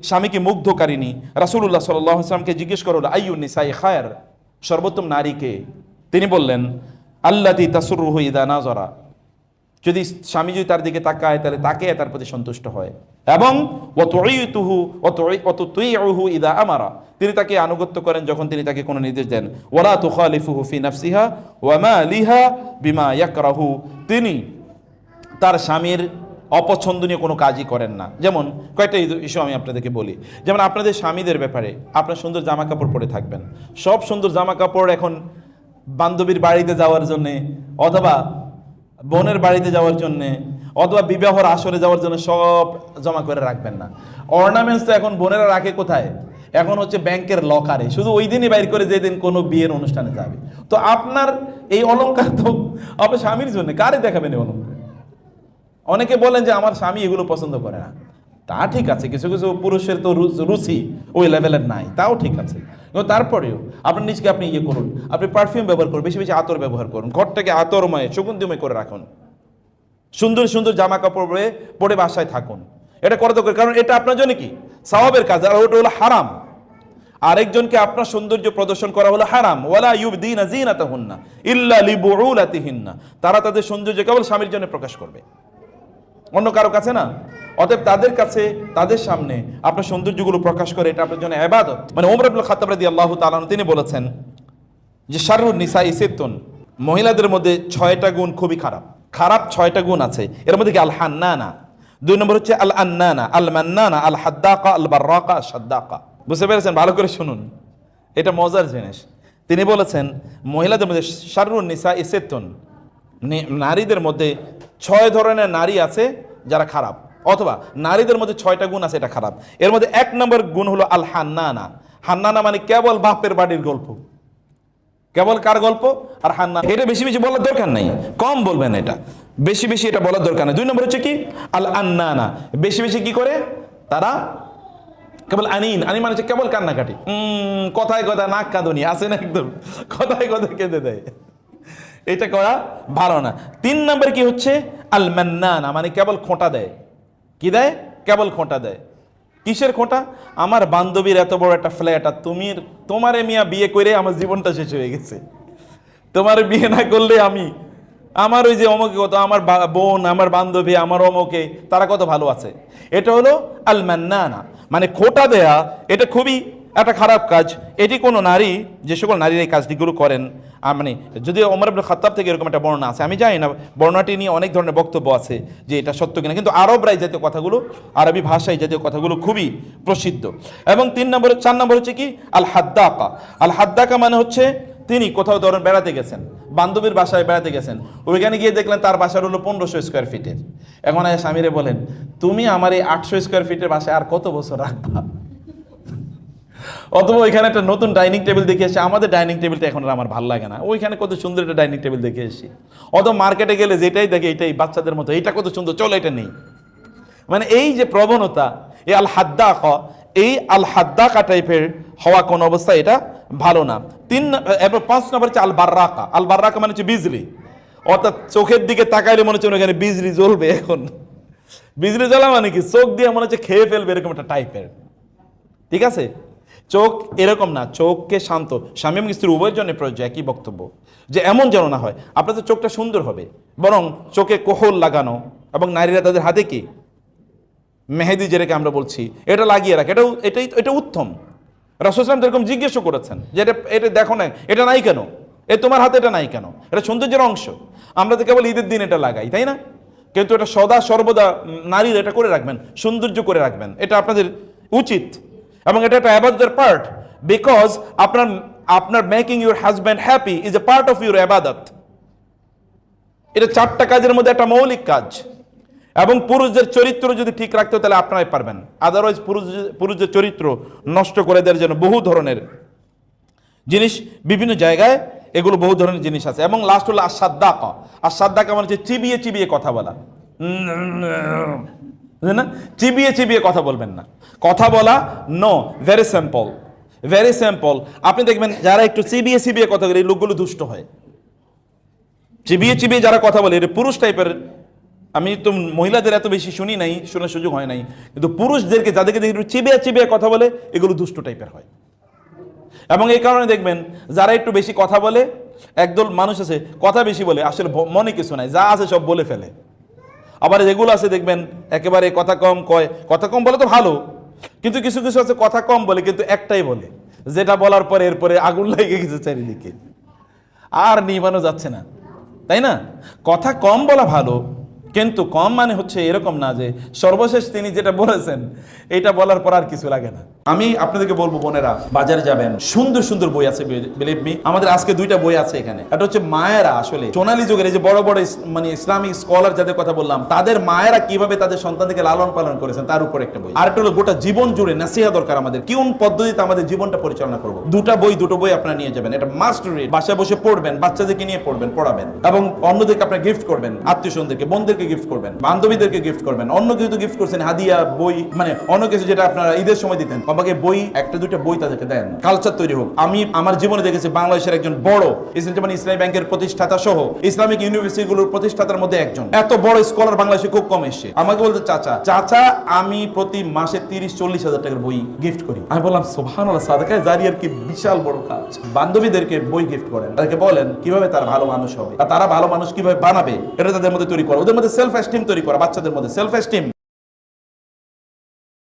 স্বামীকে মুগ্ধকারিনী। রাসূলুল্লাহ সাল্লাল্লাহু আলাইহি ওয়াসাল্লামকে জিজ্ঞেস করা হলো আইয়ুন নিসাই খায়র, সর্বোত্তম নারীকে? তিনি বললেন আল্লাতী তাসুরুহু ইযা নাযারা, যদি স্বামী যদি তার দিকে তাকায় তাহলে তাকে তার প্রতি সন্তুষ্ট হয়, এবং ওয়াতুতিউহু ইযা আমারা, তিনি তাকে আনুগত্য করেন যখন তিনি তাকে কোনো নির্দেশ দেন। ওয়ালা তুখালিফুহু ফি নাফসিহা ওয়া মালিহা বিমা ইয়াকরাহু, তিনি তার স্বামীর অপছন্দনীয় কোনো কাজই করেন না। যেমন কয়েকটা ইস্যু আমি আপনাদেরকে বলি। যেমন আপনাদের স্বামীদের ব্যাপারে আপনার সুন্দর জামা কাপড় পরে থাকবেন। সব সুন্দর জামা কাপড় এখন বান্ধবীর বাড়িতে যাওয়ার জন্যে, অথবা বোনের বাড়িতে যাওয়ার জন্যে, অথবা বিবাহর আসরে যাওয়ার জন্য সব জমা করে রাখবেন না। অর্নামেন্টস তো এখন বোনেরা রাখে কোথায়? এখন হচ্ছে ব্যাংকের লকারে, শুধু ওই দিনই বাইর করে যেদিন কোনো বিয়ের অনুষ্ঠানে যাবে। তো আপনার এই অলংকার তো আপনার স্বামীর জন্য, কারে দেখাবেন এই অলংকার? অনেকে বলেন যে আমার স্বামী এগুলো পছন্দ করে না। তা ঠিক আছে, কিছু কিছু পুরুষের তো রুচি ওই লেভেলের নাই, তাও ঠিক আছে। কিন্তু তারপরেও আপনার নিজকে আপনি ইয়ে করুন, আপনি পারফিউম ব্যবহার করুন, বেশি বেশি আতর ব্যবহার করুন, ঘরটাকে আতরময় সুগন্ধিময় করে রাখুন, সুন্দর সুন্দর জামা কাপড় পরে বাসায় থাকুন। এটা করা দরকার, কারণ এটা আপনার জন্য কি সওয়াবের কাজ, আর ওটা হলো হারাম। আরেকজনকে আপনার সৌন্দর্য প্রদর্শন করা হলো হারাম। ওয়ালা ইউবদিনা যিনাতাহুন্না ইল্লা লিবুউলাতিহিন্না, তারা তাদের সৌন্দর্য কেবল স্বামীর জন্য প্রকাশ করবে, অন্য কারো কাছে না। অতএব তাদের কাছে, তাদের সামনে আপনার সৌন্দর্যগুলো প্রকাশ করে, এটা আপনার জন্য ইবাদত। মানে ওমর ইবনে খাত্তাব রাদিয়াল্লাহু তাআলা তিনি বলেছেন যে শাররুন নিসাই সিত্তুন, মহিলাদের মধ্যে 6টা গুণ খুবই খারাপ। খারাপ 6টা গুণ আছে, এর মধ্যে কি আল হান্নানা, 2 নম্বর হচ্ছে আল আন্নানা, আল মান্নানা, আল হাদ্দাকা, আল বাররাকা, আল সাদ্দাকা। বুঝতে পেরেছেন? ভালো করে শুনুন, এটা মজার জিনিস। তিনি বলেছেন মহিলাদের মধ্যে শাররুন নিসাই সিত্তুন, নারীদের মধ্যে 6 ধরনের নারী আছে যারা খারাপ, অথবা নারীদের মধ্যে 6টা গুণ আছে, এটা খারাপ। এর মধ্যে 1 নম্বর গুণ হলো আল হান্নানা। হান্নানা মানে কেবল বাপের বাড়ির গল্প, কেবল কার গল্প? আর হান্নানা। এটা বেশি বেশি বলার দরকার নাই, কম বলবেন, এটা বেশি বেশি এটা বলার দরকার নেই। 2 নম্বর হচ্ছে কি আল আন্নানা, বেশি বেশি কি করে তারা কেবল আনিন, আনি মানে হচ্ছে কেবল কান্নাকাটি, কথায় কথায় নাক কাঁদুনি আছে না, একদম কথায় কথায় কেঁদে দেয়, এটা করা ভালো না। 3 নম্বর কি হচ্ছে আল মান্নানা, মানে কেবল খোঁটা দেয়। কি দেয়? কেবল খোঁটা দেয়। কিসের খোঁটা? আমার বান্ধবীর এত বড় একটা ফ্ল্যাট, আর তোমারে মিয়া বিয়ে করে আমার জীবনটা শেষ হয়ে গেছে, তোমার বিয়ে না করলে আমার ওই যে অমুকে কত, আমার বোন, আমার বান্ধবী, আমার অমুকে, তারা কত ভালো আছে। এটা হলো আল মান্নানা, মানে খোঁটা দেয়া। এটা খুবই একটা খারাপ কাজ। এটি কোনো নারী, যে সকল নারীর এই কাজটিগুলো করেন, মানে যদিও ওমর ইবনে খাত্তাব থেকে এরকম একটা বর্ণনা আছে, আমি জানি না বর্ণনাটি নিয়ে অনেক ধরনের বক্তব্য আছে যে এটা সত্য কিনা, কিন্তু আরবরাই জাতীয় কথাগুলো, আরবি ভাষায় জাতীয় কথাগুলো খুবই প্রসিদ্ধ। এবং 4 নম্বর হচ্ছে কি আল হাদ্দাকা। আল হাদ্দাকা মানে হচ্ছে তিনি কোথাও ধরেন বেড়াতে গেছেন, বান্ধবীর বাসায় বেড়াতে গেছেন, ওইখানে গিয়ে দেখলেন তার বাসার হলো 1500 স্কোয়ার ফিটের। এখন স্বামীরে বলেন, তুমি আমার এই 800 স্কোয়ার ফিটের বাসায় আর কত বছর রাখবা? অথবা ওইখানে একটা নতুন ডাইনিং টেবিল দেখে এসে, আমাদের ডাইনিং টেবিলটা এখন আমার ভালো লাগে না, ওইখানে কত সুন্দর একটা ডাইনিং টেবিল দেখে এসেছি। অথবা মার্কেটে গেলে যেটাই দেখে এটাই বাচ্চাদের মতো, এটা কত সুন্দর, চলো এটা নেই। মানে এই যে প্রবণতা, এই আল হাদ্দাকা, এই আল হাদ্দাকা টাইপের হওয়া কোন অবস্থায় এটা ভালো না। 5 নম্বর হচ্ছে আল বাররাকা। আল বাররাকা মানে হচ্ছে বিজলি, অর্থাৎ চোখের দিকে তাকাইলে মনে হচ্ছে ওখানে বিজলি জ্বলবে। এখন বিজলি জ্বলা মানে কি? চোখ দিয়ে মনে হচ্ছে খেয়ে ফেলবে, এরকম একটা টাইপের। ঠিক আছে? চোখ এরকম না, চোখকে শান্ত। স্বামী এবং স্ত্রী উভয়ের জন্য প্রয়োজন একই বক্তব্য, যে এমন যেন না হয় আপনাদের চোখটা সুন্দর হবে, বরং চোখে কোহল লাগানো, এবং নারীরা তাদের হাতে কি মেহেদি, যেটাকে আমরা বলছি, এটা লাগিয়ে রাখে, এটা উত্তম। রাসূল সাল্লাল্লাহু আলাইহি ওয়াসাল্লাম এরকম জিজ্ঞেসও করেছেন যে এটা দেখো না, এটা নাই কেন, তোমার হাতে এটা নাই কেন? এটা সৌন্দর্যের অংশ। আমরা তো কেবল ঈদের দিন এটা লাগাই, তাই না? কিন্তু এটা সদা সর্বদা নারীরা এটা করে রাখবেন, সৌন্দর্য করে রাখবেন, এটা আপনাদের উচিত। এবং এটা একটা ইবাদতের পার্ট, বিকজ আপনার making your husband happy is a part of your ইবাদত। এটা 4টা কাজের মধ্যে একটা মৌলিক কাজ। এবং পুরুষদের চরিত্র যদি ঠিক রাখতে হয় তাহলে আপনারাই পারবেন, আদারওয়াইজ পুরুষদের চরিত্র নষ্ট করে দেওয়ার জন্য বহু ধরনের জিনিস বিভিন্ন জায়গায়, এগুলো বহু ধরনের জিনিস আছে। এবং লাস্ট হলো আসাদ্দাকা। আসাদ্দাকা মানে হচ্ছে চিবিয়ে চিবিয়ে কথা বলা, না? চিবিয়ে চিবিয়ে কথা বলবেন না, কথা বলা no, very simple, very simple. আপনি দেখবেন যারা একটু চিবিয়ে চিবিয়ে কথা বলে, এই লোকগুলো দুষ্ট হয়। চিবিয়ে চিবিয়ে যারা কথা বলে, এটা পুরুষ টাইপের আমি তো মহিলাদের এত বেশি শুনি নাই, শোনার সুযোগ হয় নাই, কিন্তু পুরুষদেরকে যাদেরকে দেখি একটু চিবিয়ে চিবিয়ে কথা বলে, এগুলো দুষ্ট টাইপের হয়। এবং এই কারণে দেখবেন যারা একটু বেশি কথা বলে, একদল মানুষ আছে কথা বেশি বলে, আসলে মনে কিছু নাই, যা আছে সব বলে ফেলে। আবার যেগুলো আছে দেখবেন একেবারে কথা কম কয়, কথা কম বলে তো ভালো, কিন্তু কিছু কিছু আছে কথা কম বলে কিন্তু একটাই বলে, যেটা বলার পরে এরপরে আগুন লেগে গেছে চারিদিকে, আর নিভানো যাচ্ছে না, তাই না? কথা কম বলা ভালো, কিন্তু কম মানে হচ্ছে এরকম না যে সর্বশেষ তিনি যেটা বলেছেন এটা বলার পর আর কিছু লাগে না। আমি আপনাদেরকে বলবো বোনেরা, বাজারে যাবেন, সুন্দর সুন্দর বই আছে, বিলিভ মি। আমাদের আজকে 2টা বই আছে এখানে। এটা হচ্ছে মায়েরা, আসলে সোনালী যুগের এই যে বড় বড় মানে ইসলামিক স্কলার যাদের কথা বললাম, তাদের মায়েরা কিভাবে তাদের সন্তানদেরকে লালন পালন করেছেন তার উপর একটা বই। আর একটা হলো গোটা জীবন জুড়ে নাসিহা দরকার আমাদের, কোন পদ্ধতিতে আমাদের জীবনটা পরিচালনা করবো। দুটো বই আপনারা নিয়ে যাবেন, এটা মাস্ট রিড। বাসায় বসে পড়বেন, বাচ্চাদেরকে নিয়ে পড়বেন, পড়াবেন, এবং অন্যদেরকে আপনারা গিফট করবেন, আত্মীয় স্বজনদেরকে, বোনদেরকে গিফট করবেন, বান্ধবীদেরকে গিফট করবেন। অন্য কিছু তো গিফট করছেন, হাদিয়া, বই, মানে অন্য কিছু যেটা আপনারা ঈদের সময় দিতেন, বাবাকে বই, 1-2টা বই তাদেরকে দেন, কালচার তৈরি হোক। আমি আমার জীবনে দেখেছি বাংলাদেশের একজন বড় ইসলামী ব্যাংকের প্রতিষ্ঠাতা সহ ইসলামিক ইউনিভার্সিটিগুলোর প্রতিষ্ঠাতার মধ্যে একজন, এত বড় স্কলার বাংলাদেশে খুব কম এসছে। আমাকে বলতে, চাচা আমি প্রতি মাসে 30-40 হাজার টাকার বই গিফট করি। আমি বললাম সুবহানাল্লাহ, সাদাকায়ে জারিয়ার কি বিশাল বড় কাজ। বান্ধবীদেরকে বই গিফট করেন, তাদেরকে বলেন কিভাবে তারা ভালো মানুষ হবে, আর তারা ভালো মানুষ কিভাবে বানাবে, এটা তাদের মধ্যে তৈরি করা, ওদের মধ্যে সেলফ এস্টিম তৈরি করা, বাচ্চাদের মধ্যে সেলফ এস্টিম।